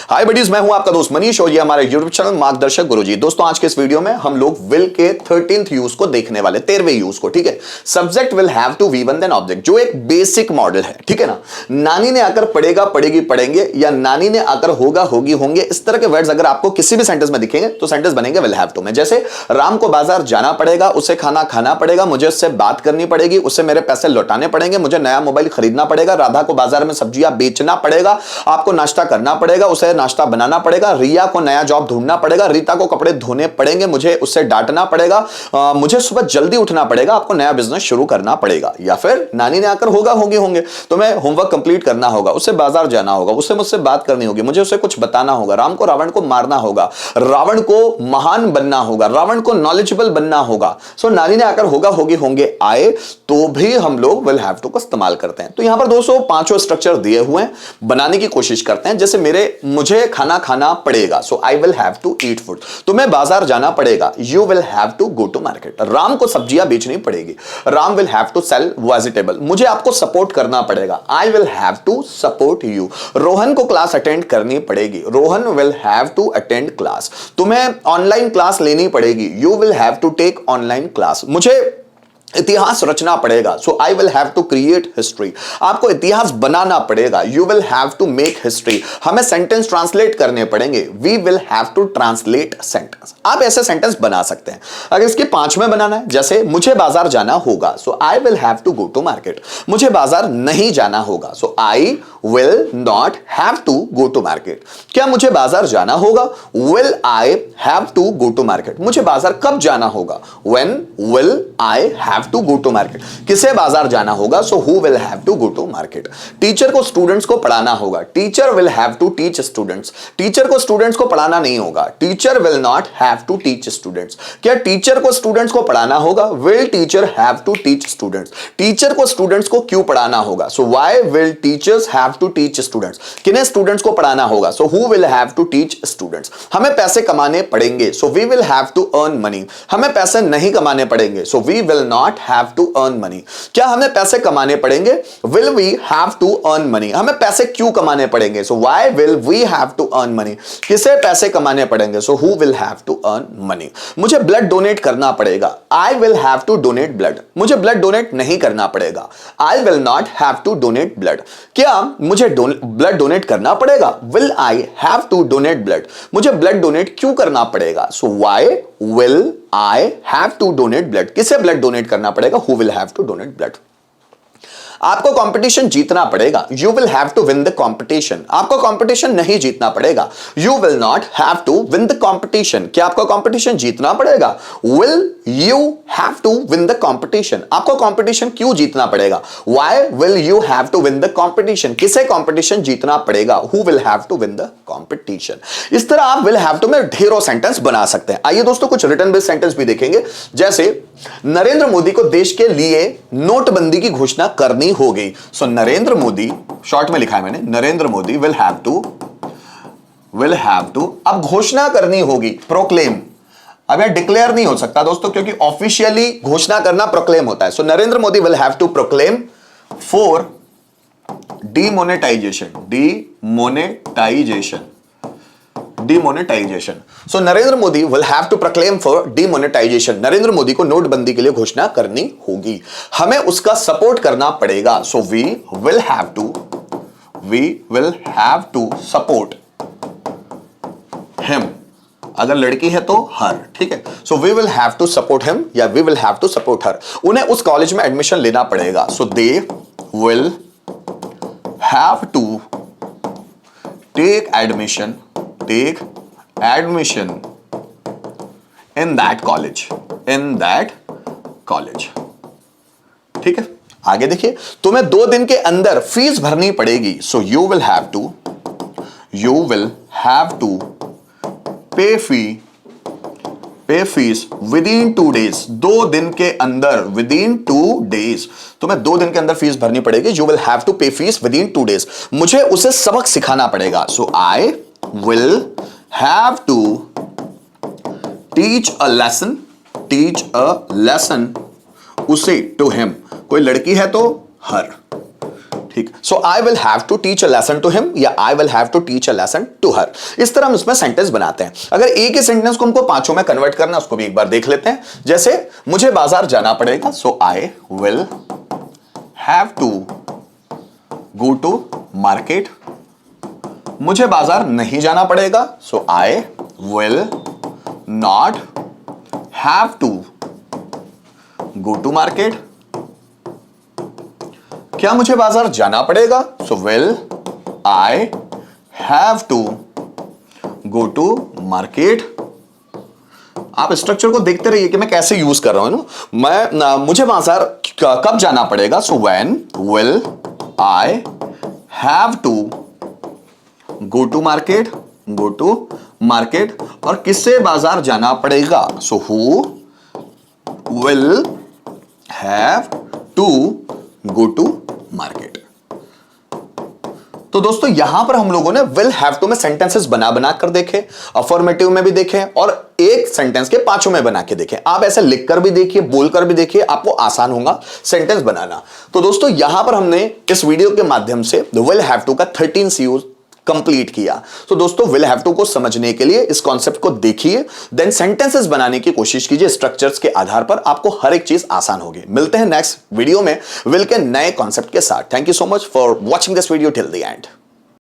हाय buddies, मैं हूं आपका दोस्त मनीष और ये हमारे यूट्यूब चैनल मार्गदर्शक गुरुजी। दोस्तों आज के इस वीडियो में हम लोग विल के 13th यूज को देखने वाले, 13वें यूज को। ठीक है, subject will have to we one then object, जो एक बेसिक मॉडल है। ठीक है ना, नानी ने आकर पढ़ेगा पढ़ेगी पढ़ेंगे, या नानी ने आकर होगा होगी होंगे, इस तरह के वर्ड्स अगर आपको किसी भी सेंटेंस में दिखेंगे तो सेंटेंस बनेंगे विल हैव टू में। जैसे राम को बाजार जाना पड़ेगा, उसे खाना खाना पड़ेगा, मुझे उससे बात करनी पड़ेगी, उसे मेरे पैसे लौटाने पड़ेंगे, मुझे नया मोबाइल खरीदना पड़ेगा, राधा को बाजार में सब्जियां बेचना पड़ेगा, आपको नाश्ता करना पड़ेगा, उसे नाश्ता बनाना पड़ेगा, रिया को नया जॉब ढूंढना पड़ेगा, रीता को कपड़े धोने पड़ेंगे, मुझे उससे डांटना पड़ेगा, मुझे सुबह जल्दी उठना पड़ेगा, आपको नया बिजनेस शुरू करना पड़ेगा। या फिर नानी ने आकर होगा होगी होंगे, तुम्हें होमवर्क कंप्लीट करना होगा, उससे बाजार जाना होगा, उससे मुझसे बात करनी होगी, मुझे उसे कुछ बताना होगा, राम को रावण को मारना होगा, रावण को महान बनना होगा, रावण को नॉलेजेबल बनना होगा। सो नानी ने आकर होगा होगी होंगे आए तो भी हम लोग विल हैव टू का इस्तेमाल करते हैं। तो यहां पर दोस्तों पांचों स्ट्रक्चर दिए हुए हैं, बनाने की कोशिश करते हैं। जैसे मुझे खाना खाना पड़ेगा, so I will have to eat food. तुम्हें बाजार जाना पड़ेगा, you will have to go to market. Ram को सब्जियां बेचनी पड़ेगी, Ram will have to sell vegetable. मुझे आपको सपोर्ट करना पड़ेगा, I will have to support you. Rohan को क्लास अटेंड करनी पड़ेगी, Rohan will have to attend class. तुम्हें ऑनलाइन क्लास लेनी पड़ेगी, you will have to take online class. मुझे इतिहास रचना पड़ेगा, so I will have to create history. आपको इतिहास बनाना पड़ेगा, you will have to make history. हमें सेंटेंस ट्रांसलेट करने पड़ेंगे, we will have to translate sentence. आप ऐसे सेंटेंस बना सकते हैं। अगर इसके 5 में बनाना है, जैसे मुझे बाजार जाना होगा, so I will have to go to market. मुझे बाजार नहीं जाना होगा, so I will not have to go to market. क्या मुझे बाजार जाना होगा, will I have to go to market. मुझे बाजार कब जाना होगा, when will I have to go to market. किसे बाजार जाना होगा, so who will have to go to market. Teacher को स्टूडेंट्स को पढ़ाना होगा, teacher will have to teach students. Teacher को स्टूडेंट्स को पढ़ाना नहीं होगा, teacher will not have to teach students. क्या टीचर को स्टूडेंट्स को पढ़ाना होगा, will teacher have to teach students. Teacher को स्टूडेंट्स को क्यों पढ़ाना होगा, so why will teachers have to teach students. किन्हें स्टूडेंट्स को पढ़ाना होगा, so who will have to teach students. हमें पैसे कमाने पड़ेंगे, so we will have to earn money. हमें पैसे नहीं कमाने पड़ेंगे, so we will not have to earn money. क्या हमें पैसे कमाने पड़ेंगे, will we have to earn money. हमें पैसे क्यों कमाने पड़ेंगे, so why will we have to earn money. किसे पैसे कमाने पड़ेंगे, so who will have to earn money. मुझे ब्लड डोनेट करना पड़ेगा, I will have to donate blood. मुझे ब्लड डोनेट नहीं करना पड़ेगा, I will not have to donate blood. क्या मुझे ब्लड डोनेट करना पड़ेगा, will I have to donate blood. मुझे ब्लड डोनेट क्यों करना पड़ेगा, so why will I have to donate blood. किसे ब्लड डोनेट करना पड़ेगा, who will have to donate blood. आपको कंपटीशन जीतना पड़ेगा, you will have to win the competition. आपको कंपटीशन नहीं जीतना पड़ेगा, you will not have to win the competition. क्या आपको कंपटीशन जीतना पड़ेगा, will you have to win the competition. आपको कंपटीशन क्यों जीतना पड़ेगा, why will you have to win the competition. किसे कंपटीशन जीतना पड़ेगा, who will have to win the competition. इस तरह आप विल हैव टू में ढेरों सेंटेंस बना सकते हैं। आइए दोस्तों कुछ रिटन बेस्ड सेंटेंस भी देखेंगे। जैसे नरेंद्र मोदी को देश के लिए नोटबंदी की घोषणा करनी होगी, सो नरेंद्र मोदी, शॉर्ट में लिखा है मैंने, Narendra Modi will have to. अब घोषणा करनी होगी, प्रोक्लेम। अब यह डिक्लेयर नहीं हो सकता दोस्तों, क्योंकि ऑफिशियली घोषणा करना प्रोक्लेम होता है। So Narendra Modi will have to proclaim for demonetization. So Narendra Modi will have to proclaim for demonetization. Narendra Modi को नोटबंदी के लिए घोषणा करनी होगी। हमें उसका सपोर्ट करना पड़ेगा, so we will have to support him. अगर लड़की है तो हर, ठीक है। So we will have to support him या we will have to support her. उन्हें उस कॉलेज में एडमिशन लेना पड़ेगा, so they will have to take admission in that college. ठीक है, आगे देखिए, तुम्हें 2 दिन के अंदर फीस भरनी पड़ेगी, so you will have to pay fees within 2 days। 2 दिन के अंदर, विद इन 2 days। तुम्हें 2 दिन के अंदर फीस भरनी पड़ेगी, you will have to pay fees within 2 days। मुझे उसे सबक सिखाना पड़ेगा, so I will have to teach a lesson उसे, टू हिम। कोई लड़की है तो हर, ठीक, so I will have to teach a lesson to him या I will have to teach a lesson to her. इस तरह हम इसमें सेंटेंस बनाते हैं। अगर एक ही सेंटेंस को हमको पांचों में कन्वर्ट करना है, उसको भी एक बार देख लेते हैं। जैसे मुझे बाजार जाना पड़ेगा, so I will have to go to market. मुझे बाजार नहीं जाना पड़ेगा, so I will not have to go to market. क्या मुझे बाजार जाना पड़ेगा, so will I have to go to market. आप स्ट्रक्चर को देखते रहिए कि मैं कैसे यूज कर रहा हूं ना। मुझे बाजार कब जाना पड़ेगा, so when will I have to go to market, go to market. और किससे बाजार जाना पड़ेगा, so who will have to go to market. तो दोस्तों यहां पर हम लोगों ने विल हैव टू में सेंटेंसेस बना बना कर देखे, अफर्मेटिव में भी देखे और एक सेंटेंस के पांचों में बना के देखे। आप ऐसे लिखकर भी देखिए, बोलकर भी देखिए, आपको आसान होगा सेंटेंस बनाना। तो दोस्तों यहां पर हमने इस वीडियो के माध्यम से विल हैव टू का 13 यूज कंप्लीट किया। तो दोस्तों विल हैव टू को समझने के लिए इस कॉन्सेप्ट को देखिए, देन सेंटेंसेस बनाने की कोशिश कीजिए स्ट्रक्चर्स के आधार पर। आपको हर एक चीज आसान होगी। मिलते हैं नेक्स्ट वीडियो में विल के नए कॉन्सेप्ट के साथ। Thank you so much for watching this video till the end.